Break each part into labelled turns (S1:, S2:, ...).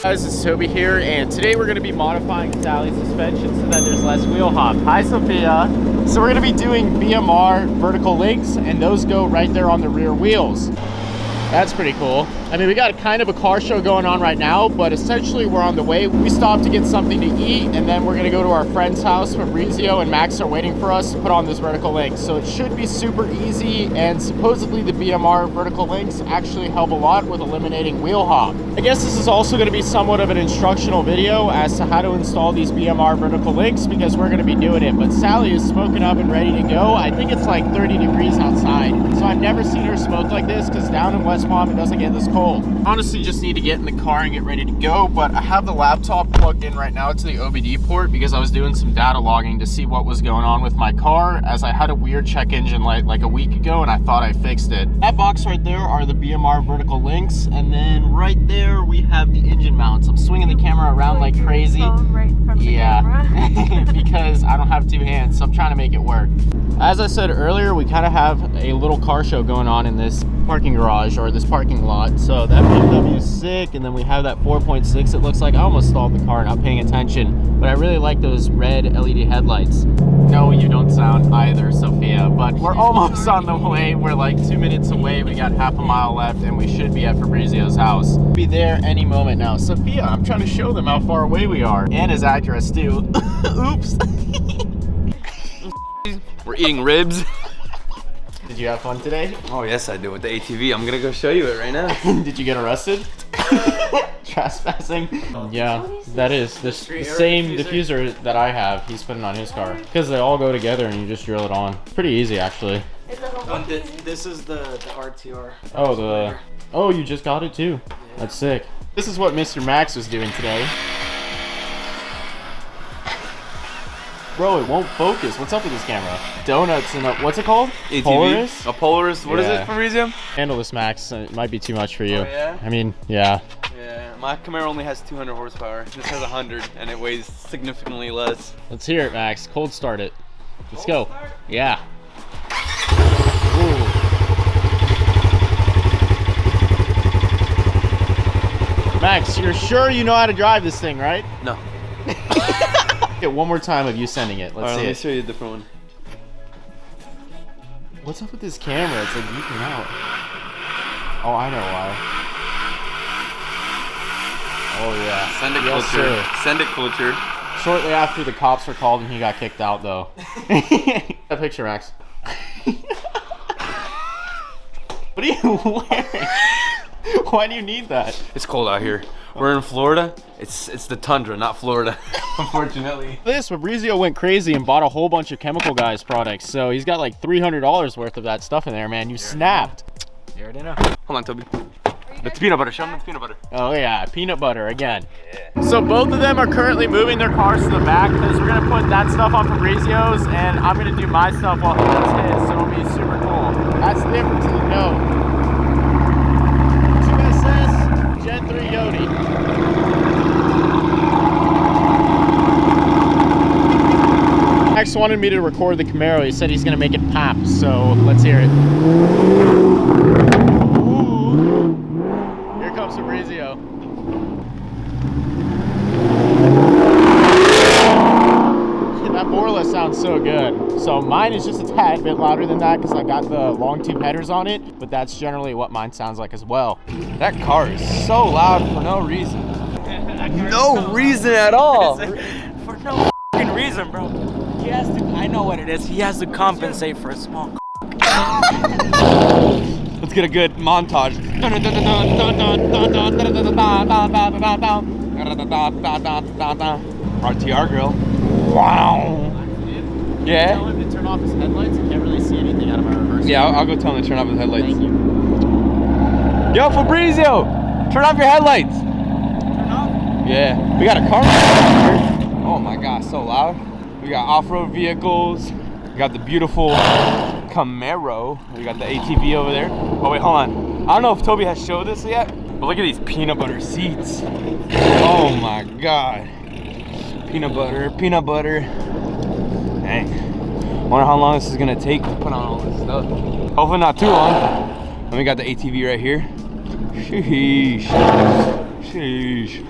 S1: Guys, it's Toby here, and today we're going to be modifying Sally's suspension so that there's less wheel hop. Hi, Sophia. So we're going to be doing BMR vertical links, and those go right there on the rear wheels. That's pretty cool. I mean, we got kind of a car show going on right now, but essentially we're on the way. We stopped to get something to eat, and then we're gonna go to our friend's house. Fabrizio and Max are waiting for us to put on this vertical link. So it should be super easy, and supposedly the BMR vertical links actually help a lot with eliminating wheel hop. I guess this is also gonna be somewhat of an instructional video as to how to install these BMR vertical links, because we're gonna be doing it. But Sally is smoking up and ready to go. I think it's like 30 degrees outside. So I've never seen her smoke like this, because down in West Palm, it doesn't get this cold. Honestly, just need to get in the car and get ready to go, but I have the laptop plugged in right now to the OBD port because I was doing some data logging to see what was going on with my car, as I had a weird check engine light like a week ago and I thought I fixed it. That box right there are the BMR vertical links, and then right there we have the engine mounts. I'm swinging the camera around like crazy.
S2: Right from the camera.
S1: Because I don't have two hands, so I'm trying to make it work. As I said earlier, we kind of have a little car show going on in this parking garage, or this parking lot. So that BMW is sick, and then we have that 4.6 it looks like. I almost stalled the car not paying attention, but I really like those red LED headlights. No, you don't sound either, Sophia, but we're almost on the way. We're like 2 minutes away. We got half a mile left, and we should be at Fabrizio's house. Be there any moment now. Sophia, I'm trying to show them how far away we are, and his address too. Oops.
S3: We're eating ribs.
S1: Did you have fun today?
S3: Oh yes, I do, with the ATV. I'm gonna go show you it right now.
S1: Did you get arrested? Trespassing? Yeah, that is the same diffuser that I have. He's putting on his car because they all go together and you just drill it on. It's pretty easy actually.
S4: This is the RTR.
S1: Oh, you just got it too. Yeah. That's sick. This is what Mr. Max was doing today. Bro, it won't focus. What's up with this camera? Donuts and what's it called?
S3: ATV.
S1: Polaris?
S3: A Polaris. What is it, Fabrizio?
S1: Handle this, Max. It might be too much for you.
S3: Oh, yeah?
S1: I mean, yeah.
S3: Yeah, my Camaro only has 200 horsepower. This has 100, and it weighs significantly less.
S1: Let's hear it, Max. Cold start it. Let's go. Yeah. Ooh. Max, you're sure you know how to drive this thing, right?
S3: No.
S1: Get one more time of you sending it. Let's see.
S3: Let me show you a different one.
S1: What's up with this camera? It's like leaking out. Oh, I know why. Oh yeah.
S3: Send it,
S1: yes,
S3: culture.
S1: Sir.
S3: Send it, culture.
S1: Shortly after the cops were called and he got kicked out, though. That picture, Max. What are you wearing? Why do you need that?
S3: It's cold out here. We're in Florida. It's the tundra, not Florida, unfortunately.
S1: Fabrizio went crazy and bought a whole bunch of Chemical Guys products. So he's got like $300 worth of that stuff in there, man. You snapped.
S3: You already know. Hold on, Toby. It's peanut butter. Show them the peanut butter.
S1: Oh yeah, peanut butter again. Yeah. So both of them are currently moving their cars to the back because we're gonna put that stuff on Fabrizio's and I'm gonna do my stuff while he does his. So it'll be super cool. That's the difference in the note. 2SS, Gen 3 Yodi. Max wanted me to record the Camaro. He said he's gonna make it pop, so let's hear it. Ooh. Here comes Fabrizio. That Borla sounds so good. So mine is just a tad bit louder than that because I got the long tube headers on it, but that's generally what mine sounds like as well.
S3: That car is so loud for no reason. No reason at all.
S4: For no reason, bro. He has to, I know what it is. He has to compensate for a small
S3: Let's get a good montage. RTR girl. Wow. Yeah?
S1: Tell him to turn off his headlights. I can't really see anything out of my reverse.
S3: Yeah, I'll go tell him to turn off his headlights.
S1: Thank you.
S3: Yo, Fabrizio! Turn off your headlights!
S4: Turn off?
S3: Yeah. We got a car. Oh my gosh, so loud. We got off-road vehicles. We got the beautiful Camaro. We got the ATV over there. Oh wait, hold on. I don't know if Toby has showed this yet, but look at these peanut butter seats. Oh my god. Peanut butter, peanut butter. Dang. Wonder how long this is gonna take to put on all this stuff. Hopefully not too long. And we got the ATV right here. Sheesh. Sheesh.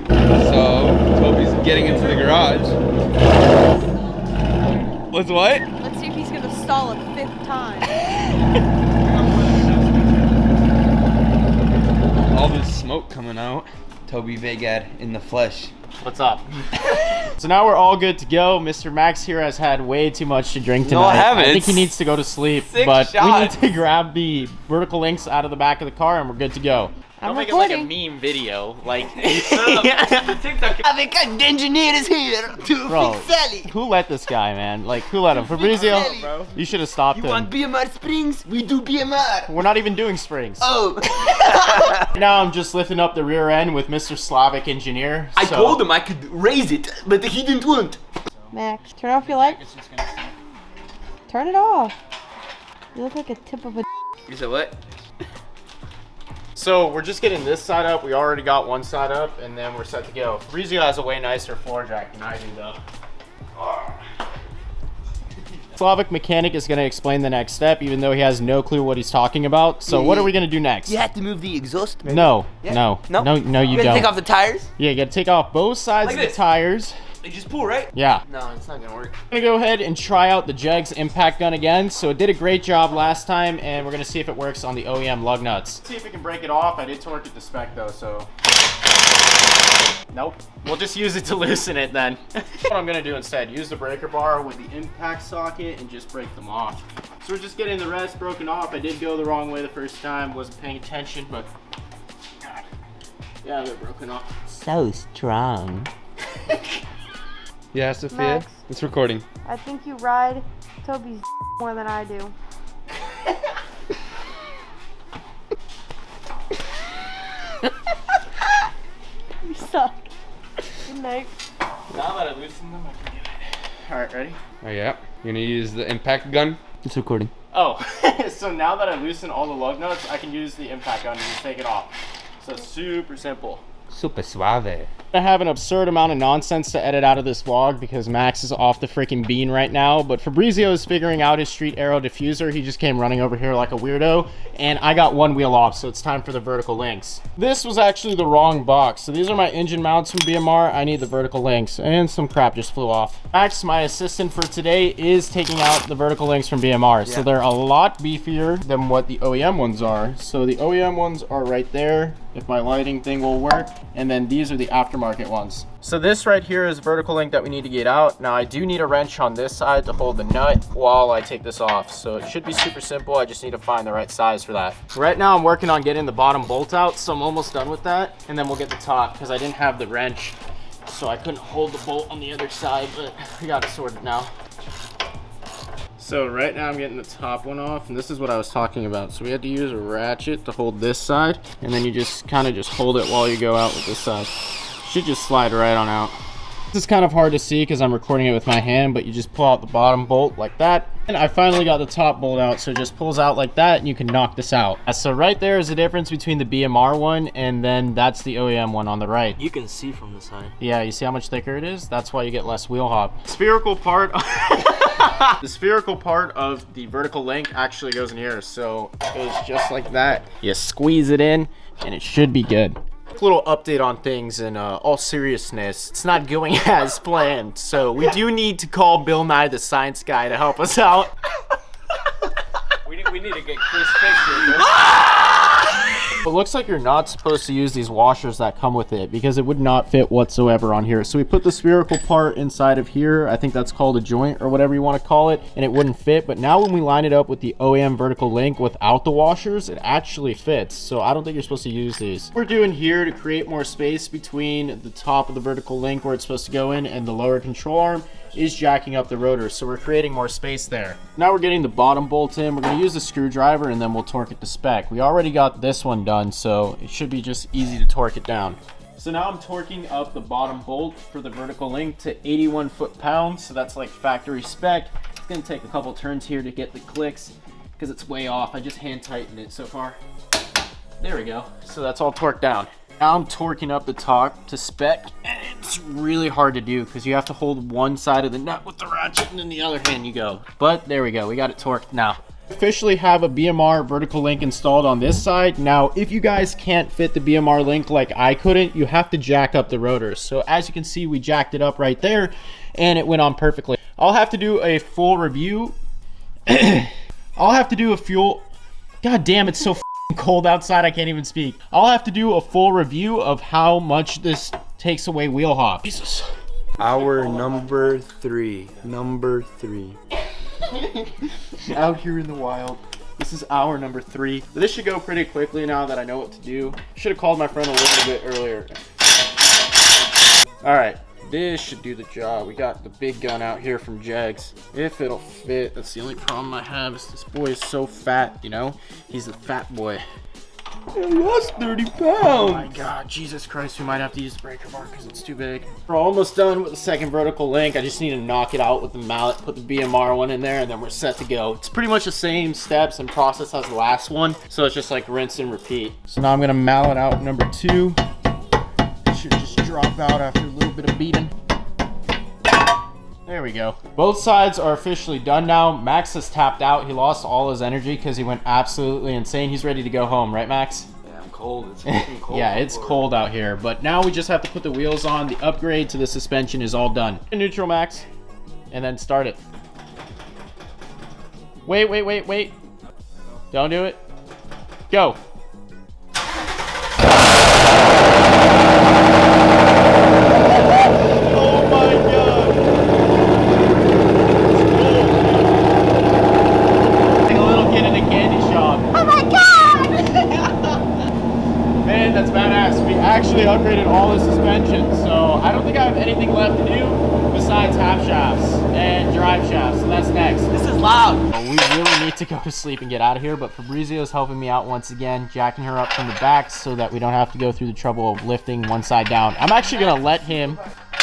S3: So, Toby's getting into the garage. What's what?
S2: Let's see if he's gonna stall a 5th time.
S3: All this smoke coming out. TobyVegaD in the flesh.
S1: What's up? So now we're all good to go. Mr. Max here has had way too much to drink tonight.
S3: No, I haven't.
S1: I think he needs to go to sleep.
S3: 6
S1: but
S3: shots.
S1: we need to grab the vertical links out of the back of the car and we're good to go.
S2: I'm
S1: Don't make
S2: recording.
S1: it like a meme video. Like,
S3: I think an engineer is here to
S1: bro,
S3: fix Sally.
S1: who let this guy, man? Like, who let him? Fabrizio,
S3: Bro.
S1: you should have stopped
S3: You
S1: him.
S3: want BMR springs? We do BMR.
S1: We're not even doing springs.
S3: Oh.
S1: Now I'm just lifting up the rear end with Mr. Slavic Engineer.
S3: I told him I could raise it, but he didn't want.
S2: Max, turn off your light. Turn it off. You look like a tip of a.
S3: You said what?
S1: So we're just getting this side up. We already got one side up, and then we're set to go. Fabrizio has a way nicer floor jack than I do, though. Slavic Mechanic is going to explain the next step, even though he has no clue what he's talking about. So what are we going to do next?
S3: You have to move the exhaust. Maybe?
S1: No,
S3: Yeah.
S1: no,
S3: No?
S1: no, you
S3: gotta
S1: don't.
S3: take off the tires.
S1: Yeah, you got to take off both sides
S3: Like
S1: of the
S3: this.
S1: tires.
S3: You just pull, right?
S1: Yeah.
S3: No, it's not gonna work.
S1: I'm gonna go ahead and try out the Jegs impact gun again. So it did a great job last time, and we're gonna see if it works on the OEM lug nuts. See if we can break it off. I did torque it to spec though, so. Nope. We'll just use it to loosen it then. What I'm gonna do instead, use the breaker bar with the impact socket and just break them off. So we're just getting the rest broken off. I did go the wrong way the first time, wasn't paying attention, but God. Yeah, they're broken off.
S5: So strong.
S3: Yeah, Sophia.
S2: Max.
S3: It's recording.
S2: I think you ride Toby's more than I do. You suck. Good night.
S1: Now that I loosened them, I can do it. All right, ready?
S3: Oh yeah. You're gonna use the impact gun.
S5: It's recording.
S1: Oh, so now that I loosen all the lug nuts, I can use the impact gun and just take it off. So super simple.
S5: Super suave.
S1: I have an absurd amount of nonsense to edit out of this vlog because Max is off the freaking bean right now, but Fabrizio is figuring out his street aero diffuser. He just came running over here like a weirdo, and I got one wheel off, so it's time for the vertical links. This was actually the wrong box. So these are my engine mounts from BMR. I need the vertical links, and some crap just flew off. Max, my assistant for today, is taking out the vertical links from BMR. So they're a lot beefier than what the OEM ones are. So the OEM ones are right there, if my lighting thing will work, and then these are the aftermarket ones. So this right here is vertical link that we need to get out. Now I do need a wrench on this side to hold the nut while I take this off. So it should be super simple. I just need to find the right size for that. Right now I'm working on getting the bottom bolt out, so I'm almost done with that. And then we'll get the top because I didn't have the wrench, so I couldn't hold the bolt on the other side, but we got it sorted now. So right now I'm getting the top one off, and this is what I was talking about. So we had to use a ratchet to hold this side, and then you just kind of just hold it while you go out with this side. Should just slide right on out. This is kind of hard to see because I'm recording it with my hand, but you just pull out the bottom bolt like that. And I finally got the top bolt out, so it just pulls out like that and you can knock this out. So right there is the difference between the BMR one and then that's the OEM one on the right.
S4: You can see from the side.
S1: Yeah, you see how much thicker it is? That's why you get less wheel hop. Spherical part, the spherical part of the vertical link actually goes in here. So it goes just like that. You squeeze it in and it should be good. Little update on things in all seriousness. It's not going as planned, so we do need to call Bill Nye the Science Guy to help us out.
S4: We need to get Chris Fisher.
S1: It looks like you're not supposed to use these washers that come with it because it would not fit whatsoever on here. So we put the spherical part inside of here. I think that's called a joint or whatever you want to call it, and it wouldn't fit. But now when we line it up with the OEM vertical link without the washers, it actually fits. So I don't think you're supposed to use these. What we're doing here to create more space between the top of the vertical link where it's supposed to go in and the lower control arm is jacking up the rotor, so we're creating more space there. Now we're getting the bottom bolt in. We're going to use the screwdriver and then we'll torque it to spec. We already got this one done, so it should be just easy to torque it down. So now I'm torquing up the bottom bolt for the vertical link to 81 foot-pounds, so that's like factory spec. It's going to take a couple turns here to get the clicks because it's way off. I just hand tightened it so far. There we go. So that's all torqued down. Now I'm torquing up the top to spec, and it's really hard to do because you have to hold one side of the nut with the ratchet and then the other hand you go. But there we go, we got it torqued now. Officially have a BMR vertical link installed on this side. Now, if you guys can't fit the BMR link like I couldn't, you have to jack up the rotors. So as you can see, we jacked it up right there and it went on perfectly. I'll have to do a full review. I'll have to do a fuel. God damn, it's so cold outside, I can't even speak. I'll have to do a full review of how much this takes away wheel hop. Jesus.
S3: Hour number 3.
S1: Out here in the wild. This is hour number 3. This should go pretty quickly now that I know what to do. Should have called my friend a little bit earlier. All right, this should do the job. We got the big gun out here from Jags. If it'll fit, that's the only problem I have is this boy is so fat, you know? He's the fat boy.
S3: I lost 30 pounds.
S1: Oh my God, Jesus Christ, we might have to use the breaker bar because it's too big. We're almost done with the second vertical link. I just need to knock it out with the mallet, put the BMR one in there, and then we're set to go. It's pretty much the same steps and process as the last one, so it's just like rinse and repeat. So now I'm gonna mallet out number 2. It should just drop out after a little bit of beating. There we go. Both sides are officially done now. Max has tapped out. He lost all his energy because he went absolutely insane. He's ready to go home, right, Max?
S3: Yeah, I'm cold. It's fucking cold.
S1: Yeah, it's cold out here. But now we just have to put the wheels on. The upgrade to the suspension is all done. Neutral, Max. And then start it. Wait. Don't do it. Go. Oh my God. Man, that's badass. We actually upgraded all the suspension, so I don't think I have anything left to do besides half shafts and drive shafts, so that's next.
S4: This is loud.
S1: We really need to go to sleep and get out of here, but Fabrizio's helping me out once again, jacking her up from the back so that we don't have to go through the trouble of lifting one side down. I'm actually gonna let him,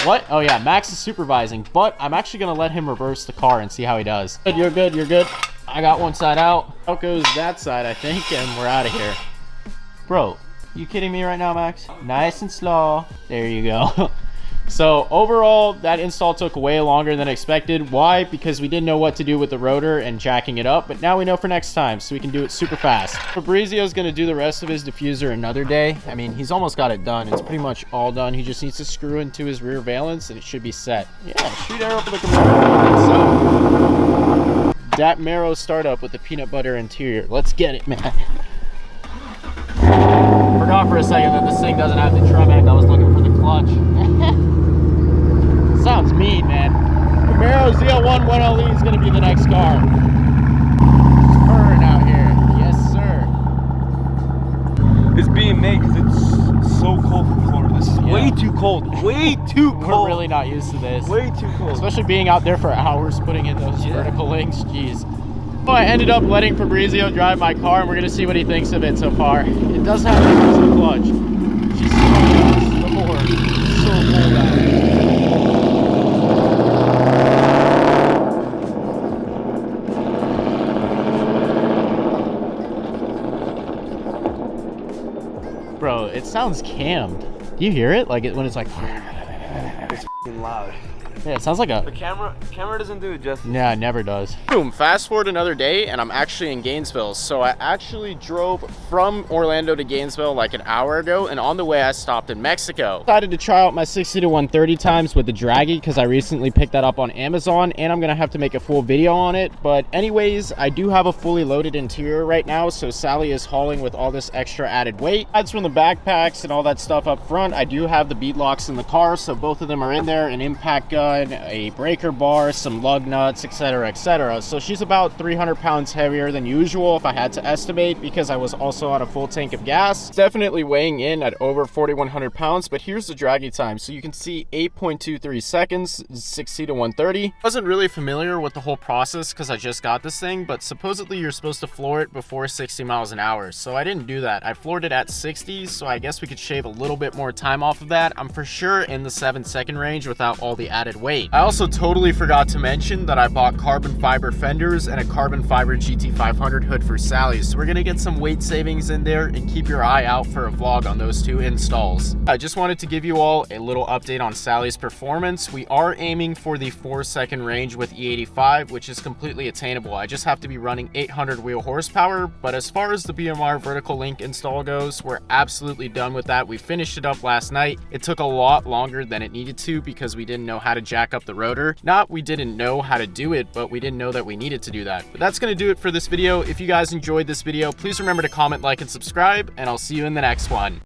S1: what? Oh yeah, Max is supervising, but I'm actually gonna let him reverse the car and see how he does. Good, you're good, you're good. I got one side out. Out goes that side, I think, and we're out of here. Bro, you kidding me right now, Max? Nice and slow. There you go. So overall, that install took way longer than expected. Why? Because we didn't know what to do with the rotor and jacking it up, but now we know for next time, so we can do it super fast. Fabrizio's gonna do the rest of his diffuser another day. I mean, he's almost got it done. It's pretty much all done. He just needs to screw into his rear valence and it should be set. Yeah, street arrow for the Camaro. So, that Marrow startup with the peanut butter interior. Let's get it, man. Forgot for a second that this thing doesn't have the Tremec. I was looking for the clutch. Sounds mean, man. Camaro ZL1 1LE is going to be the next car. It's purring out here. Yes, sir.
S3: It's being made because it's so cold from Florida. This is way too cold. Way too cold.
S1: We're really not used to this.
S3: Way too cold.
S1: Especially being out there for hours putting in those vertical links. Jeez. Well, I ended up letting Fabrizio drive my car, and we're going to see what he thinks of it so far. It does have a decent clutch. She's so nice. The board. It's so cold out. Bro, it sounds cammed. Do you hear it? Like it when it's like.
S3: It's f***ing loud.
S1: Yeah, it sounds like a.
S3: The camera doesn't do it justice.
S1: Yeah, it never does. Boom, fast forward another day and I'm actually in Gainesville. So I actually drove from Orlando to Gainesville like an hour ago, and on the way I stopped in Mexico. Decided to try out my 60 to 130 times with the Draggy because I recently picked that up on Amazon, and I'm gonna have to make a full video on it. But anyways, I do have a fully loaded interior right now, so Sally is hauling with all this extra added weight. Aside from the backpacks and all that stuff up front, I do have the bead locks in the car, so both of them are in there, an impact gun, a breaker bar, some lug nuts, etc, etc. So she's about 300 pounds heavier than usual if I had to estimate, because I was also on a full tank of gas. Definitely weighing in at over 4,100 pounds, but here's the Draggy time. So you can see 8.23 seconds, 60 to 130. Wasn't really familiar with the whole process because I just got this thing, but supposedly you're supposed to floor it before 60 miles an hour. So I didn't do that. I floored it at 60, so I guess we could shave a little bit more time off of that. I'm for sure in the 7-second second range without all the added weight. I also totally forgot to mention that I bought carbon fiber fenders and a carbon fiber GT500 hood for Sally's, so we're gonna get some weight savings in there, and keep your eye out for a vlog on those 2 installs. I just wanted to give you all a little update on Sally's performance. We are aiming for the 4-second range with E85, which is completely attainable. I just have to be running 800 wheel horsepower, but as far as the BMR vertical link install goes, we're absolutely done with that. We finished it up last night. It took a lot longer than it needed to because we didn't know how to jack up the rotor. Not we didn't know how to do it, but we didn't know that we needed to do that. But that's gonna do it for this video. If you guys enjoyed this video, please remember to comment, like, and subscribe, and I'll see you in the next one.